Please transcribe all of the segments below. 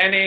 NA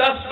10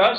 10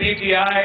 PTI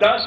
10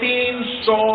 300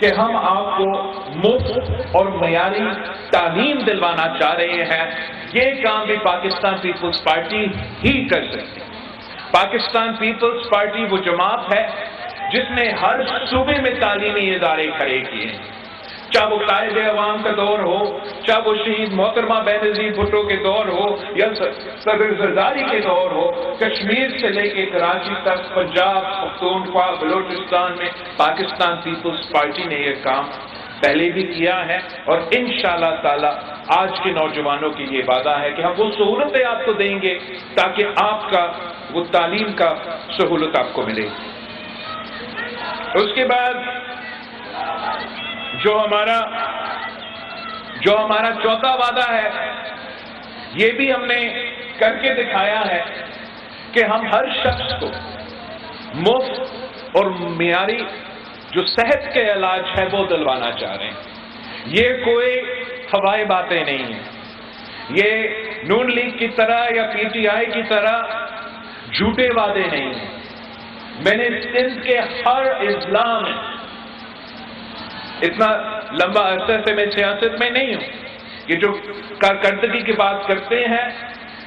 کہ ہم آپ کو مفت اور معیاری تعلیم دلوانا چاہ رہے ہیں، یہ کام بھی پاکستان پیپلز پارٹی ہی کر سکتی ہے۔ پاکستان پیپلز پارٹی وہ جماعت ہے جس نے ہر صوبے میں تعلیمی ادارے کھڑے کیے ہیں، چاہے وہ قائد عوام کا دور ہو، چاہے وہ شہید محترمہ بینظیر بھٹو کے دور ہو یا صدر زرداری کے دور ہو، کشمیر سے لے کے کراچی تک، پنجاب، پختونخوا، بلوچستان میں پاکستان پیپلز پارٹی نے یہ کام پہلے بھی کیا ہے، اور انشاءاللہ تعالی آج کے نوجوانوں کی یہ وعدہ ہے کہ ہم وہ سہولتیں آپ کو دیں گے تاکہ آپ کا وہ تعلیم کا سہولت آپ کو ملے۔ اس کے بعد جو ہمارا چوتھا وعدہ ہے، یہ بھی ہم نے کر کے دکھایا ہے کہ ہم ہر شخص کو مفت اور معیاری جو صحت کے علاج ہے وہ دلوانا چاہ رہے ہیں۔ یہ کوئی ہوائی باتیں نہیں ہیں، یہ نون لیگ کی طرح یا پی ٹی آئی کی طرح جھوٹے وعدے نہیں ہیں۔ میں نے سندھ کے ہر اضلاع میں، اتنا لمبا عرصے سے میں سیاست میں نہیں ہوں، یہ جو کارکردگی کی بات کرتے ہیں،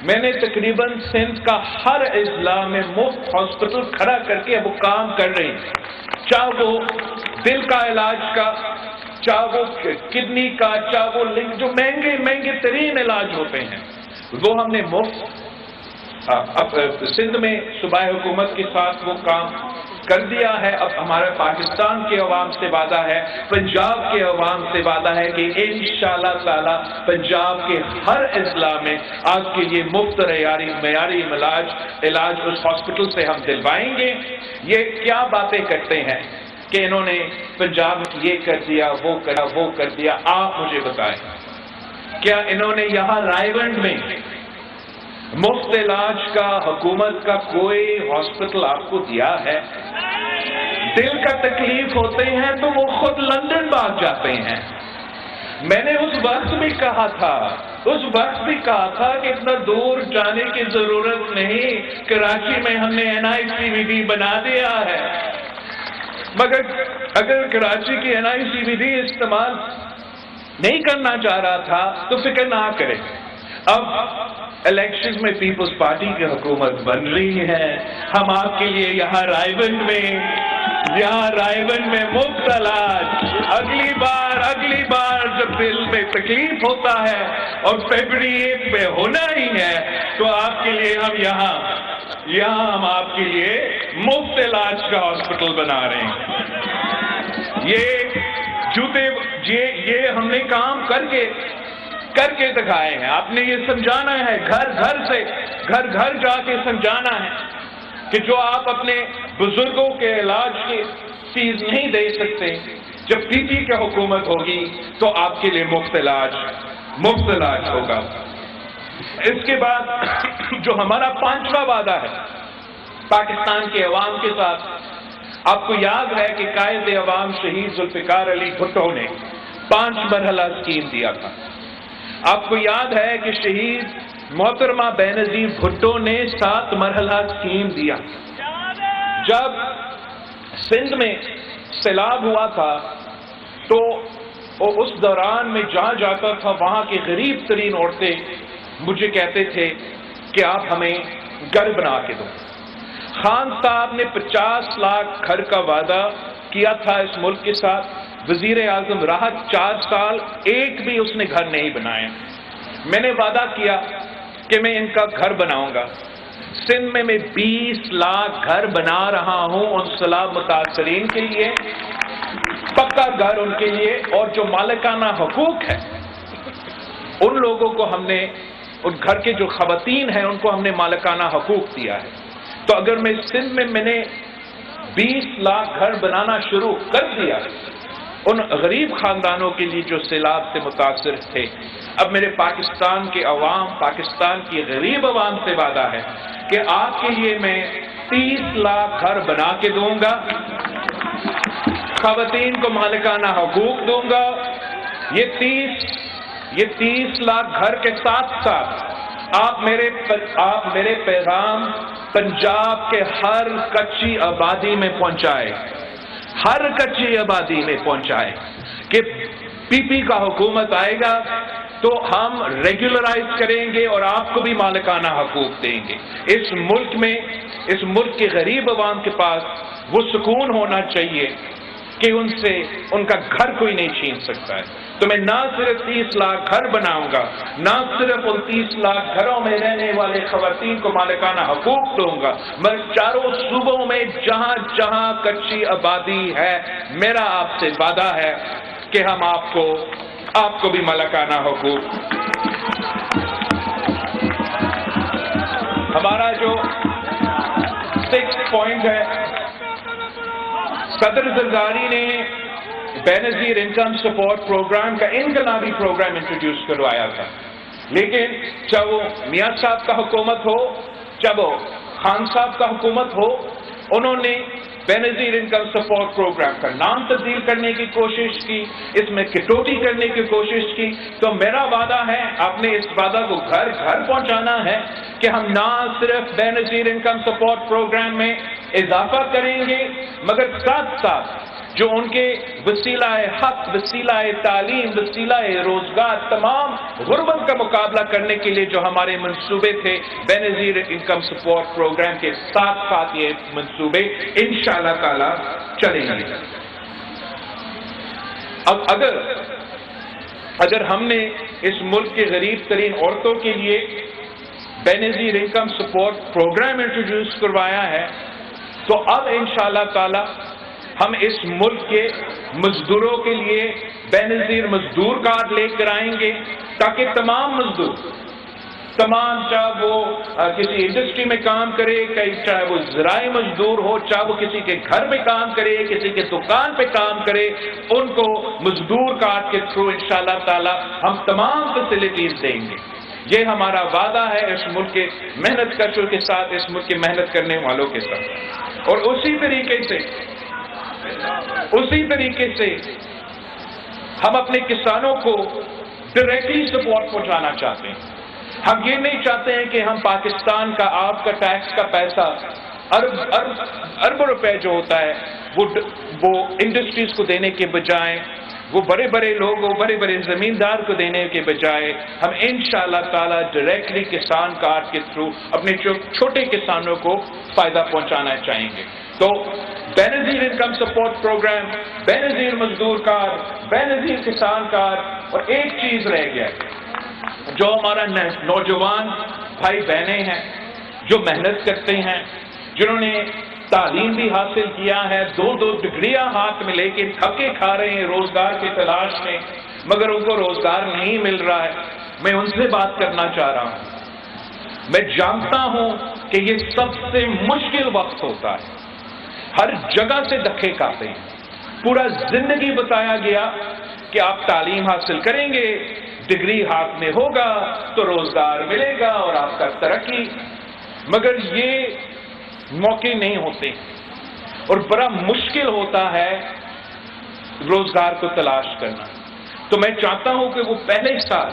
میں نے تقریباً سندھ کا ہر اضلاع میں مفت ہاسپٹل کھڑا کر کے وہ کام کر رہے ہیں، چاہے وہ دل کا علاج کا، چاہے وہ کڈنی کا، چاہے وہ لنگ، جو مہنگے ترین علاج ہوتے ہیں وہ ہم نے مفت سندھ میں صوبائی حکومت کے ساتھ وہ کام کر دیا ہے۔ اب ہمارا پاکستان کے عوام سے وعدہ ہے، پنجاب کے عوام سے وعدہ ہے کہ انشاءاللہ تعالی پنجاب کے ہر اضلاع میں آپ کے لیے مفت معیاری علاج اس ہاسپٹل سے ہم دلوائیں گے۔ یہ کیا باتیں کرتے ہیں کہ انہوں نے پنجاب میں یہ کر دیا، وہ کر دیا، آپ مجھے بتائیں، کیا انہوں نے یہاں رائے گنج میں مفت علاج کا حکومت کا کوئی ہاسپٹل آپ کو دیا ہے؟ دل کا تکلیف ہوتے ہیں تو وہ خود لندن بھاگ جاتے ہیں۔ میں نے اس وقت بھی کہا تھا کہ اتنا دور جانے کی ضرورت نہیں، کراچی میں ہم نے NICVD بنا دیا ہے، مگر اگر کراچی کی NICVD استعمال نہیں کرنا چاہ رہا تھا تو فکر نہ کرے۔ اب الیکشن میں پیپلز پارٹی کی حکومت بن رہی ہے، ہم آپ کے لیے یہاں رائے گنج میں مفت علاج، اگلی بار جب دل میں تکلیف ہوتا ہے اور فیبری 1 میں ہونا ہی ہے تو آپ کے لیے ہم یہاں ہم آپ کے لیے مفت علاج کا ہاسپٹل بنا رہے ہیں۔ یہ ہم نے کام کر کے دکھائے ہیں۔ آپ نے یہ سمجھانا ہے، گھر جا کے سمجھانا ہے کہ جو آپ اپنے بزرگوں کے علاج کی فیس نہیں دے سکتے، جب پی ٹی کی حکومت ہوگی تو آپ کے لیے مفت علاج ہوگا۔ اس کے بعد جو ہمارا 5واں وعدہ ہے پاکستان کے عوام کے ساتھ، آپ کو یاد ہے کہ قائد عوام شہید ذوالفقار علی بھٹو نے 5 مرحلہ اسکیم دیا تھا۔ آپ کو یاد ہے کہ شہید محترمہ بینظیر بھٹو نے 7 مرحلہ اسکیم دیا۔ جب سندھ میں سیلاب ہوا تھا تو اس دوران میں جہاں جاتا تھا وہاں کی غریب ترین عورتیں مجھے کہتے تھے کہ آپ ہمیں گھر بنا کے دو۔ خان صاحب نے 50 لاکھ گھر کا وعدہ کیا تھا اس ملک کے ساتھ، وزیر اعظم رہا 4 سال، ایک بھی اس نے گھر نہیں بنایا۔ میں نے وعدہ کیا کہ میں ان کا گھر بناؤں گا۔ سندھ میں 20 لاکھ گھر بنا رہا ہوں ان سیلاب متاثرین کے لیے، پکا گھر ان کے لیے، اور جو مالکانہ حقوق ہے ان لوگوں کو ہم نے، ان گھر کے جو خواتین ہیں ان کو ہم نے مالکانہ حقوق دیا ہے۔ تو اگر میں سندھ میں نے 20 لاکھ گھر بنانا شروع کر دیا ان غریب خاندانوں کے لیے جو سیلاب سے متاثر تھے، اب میرے پاکستان کے عوام، پاکستان کی غریب عوام سے وعدہ ہے کہ آپ کے لیے میں 30 لاکھ گھر بنا کے دوں گا، خواتین کو مالکانہ حقوق دوں گا۔ یہ 30 لاکھ گھر کے ساتھ ساتھ آپ میرے پیغام پنجاب کے ہر کچی آبادی میں پہنچائے۔ ہر کچی آبادی میں پہنچائیں کہ پی پی کا حکومت آئے گا تو ہم ریگولرائز کریں گے اور آپ کو بھی مالکانہ حقوق دیں گے. اس ملک میں، اس ملک کے غریب عوام کے پاس وہ سکون ہونا چاہیے کہ ان سے ان کا گھر کوئی نہیں چھین سکتا ہے. تو میں نہ صرف 30 لاکھ گھر بناؤں گا، نہ صرف ان 30 لاکھ گھروں میں رہنے والے خواتین کو مالکانہ حقوق دوں گا، میں چاروں صوبوں میں جہاں جہاں کچی آبادی ہے، میرا آپ سے وعدہ ہے کہ ہم آپ کو بھی مالکانہ حقوق. ہمارا جو 6 پوائنٹ ہے، صدر زرداری نے بے نظیر انکم سپورٹ پروگرام کا انقلابی پروگرام انٹروڈیوس کروایا تھا، لیکن چاہے وہ میاں صاحب کا حکومت ہو، چاہے وہ خان صاحب کا حکومت ہو، انہوں نے بے نظیر انکم سپورٹ پروگرام کا نام تبدیل کرنے کی کوشش کی، اس میں کٹوتی کرنے کی کوشش کی. تو میرا وعدہ ہے، آپ نے اس وعدہ کو گھر گھر پہنچانا ہے کہ ہم نہ صرف بے نظیر انکم سپورٹ پروگرام میں اضافہ کریں گے، مگر ساتھ ساتھ جو ان کے وسیلہ حق، وسیلہ تعلیم، وسیلہ روزگار، تمام غربت کا مقابلہ کرنے کے لیے جو ہمارے منصوبے تھے بے نظیر انکم سپورٹ پروگرام کے ساتھ ساتھ یہ منصوبے انشاءاللہ تعالی چلیں گے. اب اگر ہم نے اس ملک کے غریب ترین عورتوں کے لیے بے نظیر انکم سپورٹ پروگرام انٹروڈیوس کروایا ہے، تو اب انشاءاللہ تعالی ہم اس ملک کے مزدوروں کے لیے بے نظیر مزدور کارڈ لے کر آئیں گے، تاکہ تمام مزدور، تمام چاہے وہ کسی انڈسٹری میں کام کرے، چاہے وہ زراعی مزدور ہو، چاہے وہ کسی کے گھر میں کام کرے، کسی کے دکان پہ کام کرے، ان کو مزدور کارڈ کے تھرو انشاءاللہ تعالی ہم تمام فیسلٹیز دیں گے. یہ ہمارا وعدہ ہے اس ملک کے محنت کشوں کے ساتھ، اس ملک کے محنت کرنے والوں کے ساتھ. اور اسی طریقے سے ہم اپنے کسانوں کو ڈائریکٹلی سپورٹ پہنچانا چاہتے ہیں. ہم یہ نہیں چاہتے ہیں کہ ہم پاکستان کا آپ کا ٹیکس کا پیسہ ارب روپے جو ہوتا ہے وہ انڈسٹریز کو دینے کے بجائے، وہ بڑے بڑے لوگوں، بڑے بڑے زمیندار کو دینے کے بجائے ہم انشاءاللہ تعالی ڈائریکٹلی کسان کارڈ کے تھرو اپنے چھوٹے کسانوں کو فائدہ پہنچانا چاہیں گے. تو بے نظیر انکم سپورٹ پروگرام، بے نظیر مزدور کارڈ، بے نظیر کسان کارڈ، اور ایک چیز رہ گیا، جو ہمارا نوجوان بھائی بہنیں ہیں جو محنت کرتے ہیں، جنہوں نے تعلیم بھی حاصل کیا ہے، 2 ڈگریاں ہاتھ میں لے کے تھکے کھا رہے ہیں روزگار کی تلاش میں، مگر ان کو روزگار نہیں مل رہا ہے. میں ان سے بات کرنا چاہ رہا ہوں. میں جانتا ہوں کہ یہ سب سے مشکل وقت ہوتا ہے، ہر جگہ سے دھکے کھاتے ہیں. پورا زندگی بتایا گیا کہ آپ تعلیم حاصل کریں گے، ڈگری ہاتھ میں ہوگا تو روزگار ملے گا اور آپ کا ترقی، مگر یہ موقع نہیں ہوتے اور بڑا مشکل ہوتا ہے روزگار کو تلاش کرنا. تو میں چاہتا ہوں کہ وہ پہلے سال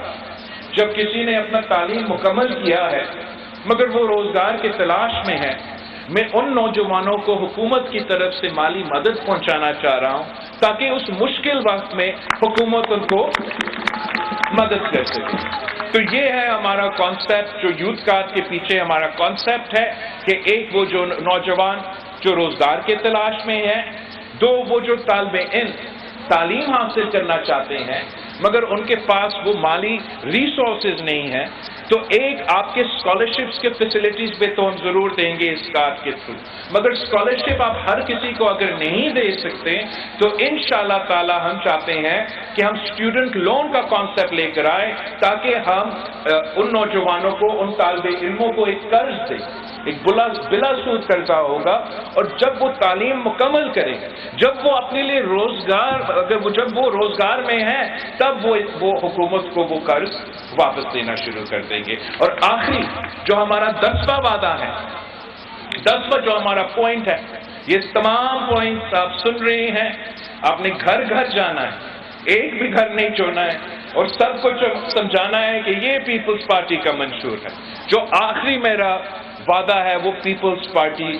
جب کسی نے اپنا تعلیم مکمل کیا ہے مگر وہ روزگار کی تلاش میں ہے، میں ان نوجوانوں کو حکومت کی طرف سے مالی مدد پہنچانا چاہ رہا ہوں تاکہ اس مشکل وقت میں حکومت ان کو مدد کر سکے. تو یہ ہے ہمارا کانسیپٹ، جو یوتھ کارڈ کے پیچھے ہمارا کانسیپٹ ہے کہ ایک وہ جو نوجوان جو روزگار کے تلاش میں ہیں، 2 وہ جو طالب علم تعلیم حاصل کرنا چاہتے ہیں مگر ان کے پاس وہ مالی ریسورسز نہیں ہیں، تو ایک آپ کے اسکالرشپس کے فیسلٹیز پہ تو ہم ضرور دیں گے اس کارڈ کے تھرو، مگر اسکالرشپ آپ ہر کسی کو اگر نہیں دے سکتے تو انشاءاللہ تعالی ہم چاہتے ہیں کہ ہم اسٹوڈنٹ لون کا کانسیپٹ لے کر آئے تاکہ ہم ان نوجوانوں کو، ان طالب علموں کو ایک قرض دیں، ایک بلا سود قرضہ ہوگا، اور جب وہ تعلیم مکمل کریں، جب وہ اپنے لیے روزگار، جب وہ روزگار میں ہیں، تب وہ حکومت کو وہ قرض واپس دینا شروع کر دیں گے. اور آخری جو ہمارا 10واں وعدہ ہے، 10واں جو ہمارا پوائنٹ ہے، یہ تمام پوائنٹس آپ سن رہے ہیں، آپ نے گھر گھر جانا ہے، ایک بھی گھر نہیں چھوڑنا ہے اور سب کو سمجھانا ہے کہ یہ پیپلز پارٹی کا منشور ہے. جو آخری میرا وعدہ ہے وہ پیپلز پارٹی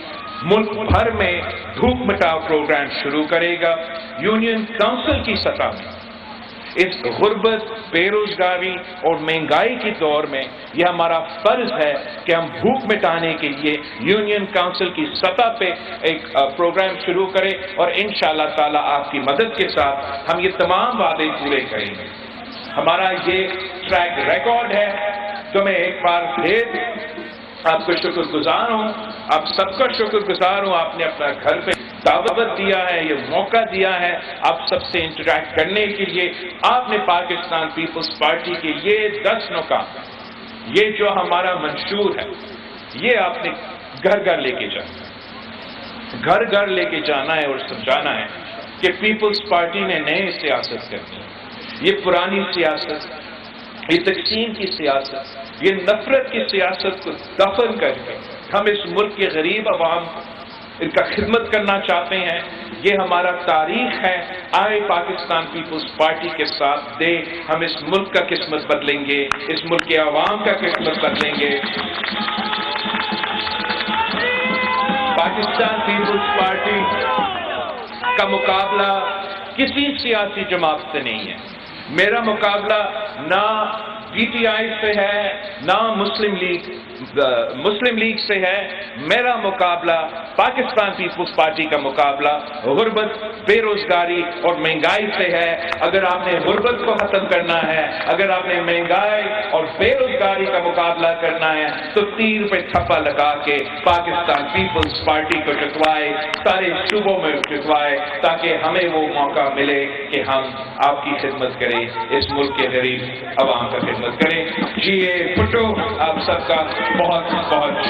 ملک بھر میں بھوک مٹاؤ پروگرام شروع کرے گا۔ یونین کونسل کی سطح میں اس غربت، بے روزگاری اور مہنگائی کے دور میں یہ ہمارا فرض ہے کہ ہم بھوک مٹانے کے لیے یونین کونسل کی سطح پہ ایک پروگرام شروع کریں، اور انشاءاللہ تعالی آپ کی مدد کے ساتھ ہم یہ تمام وعدے پورے کریں گے۔ ہمارا یہ ٹریک ریکارڈ ہے، تو میں ایک بار پھر آپ کو شکر گزار ہوں، آپ سب کا شکر گزار ہوں۔ آپ نے اپنا گھر پہ دعوت دیا ہے، یہ موقع دیا ہے آپ سب سے انٹریکٹ کرنے کے لیے۔ آپ نے پاکستان پیپلز پارٹی کے یہ 10 نکات، یہ جو ہمارا منشور ہے، یہ آپ نے گھر گھر لے کے جانا ہے، گھر گھر لے کے جانا ہے اور سمجھانا ہے کہ پیپلز پارٹی نے نئے سیاست کرنی ہے۔ یہ پرانی سیاست، یہ تقسیم کی سیاست، یہ نفرت کی سیاست کو دفن کر کے ہم اس ملک کے غریب عوام کو ان کا خدمت کرنا چاہتے ہیں۔ یہ ہمارا تاریخ ہے۔ آئے پاکستان پیپلز پارٹی کے ساتھ دے، ہم اس ملک کا قسمت بدلیں گے، اس ملک کے عوام کا قسمت بدلیں گے۔ پاکستان پیپلز پارٹی کا مقابلہ کسی سیاسی جماعت سے نہیں ہے۔ میرا مقابلہ نہ پی ٹی آئی سے ہے، نہ مسلم لیگ سے ہے۔ میرا مقابلہ پاکستان پیپلز پارٹی کا مقابلہ غربت، بے روزگاری اور مہنگائی سے ہے۔ اگر آپ نے غربت کو ختم کرنا ہے، اگر آپ نے مہنگائی اور بے روزگاری کا مقابلہ کرنا ہے، تو تیر پہ تھپا لگا کے پاکستان پیپلز پارٹی کو جتوائے، سارے صوبوں میں جتوائے، تاکہ ہمیں وہ موقع ملے کہ ہم آپ کی خدمت کریں، اس ملک کے غریب عوام کا خدمت کریں۔ جی بھٹو، آپ سب کا بہت بہت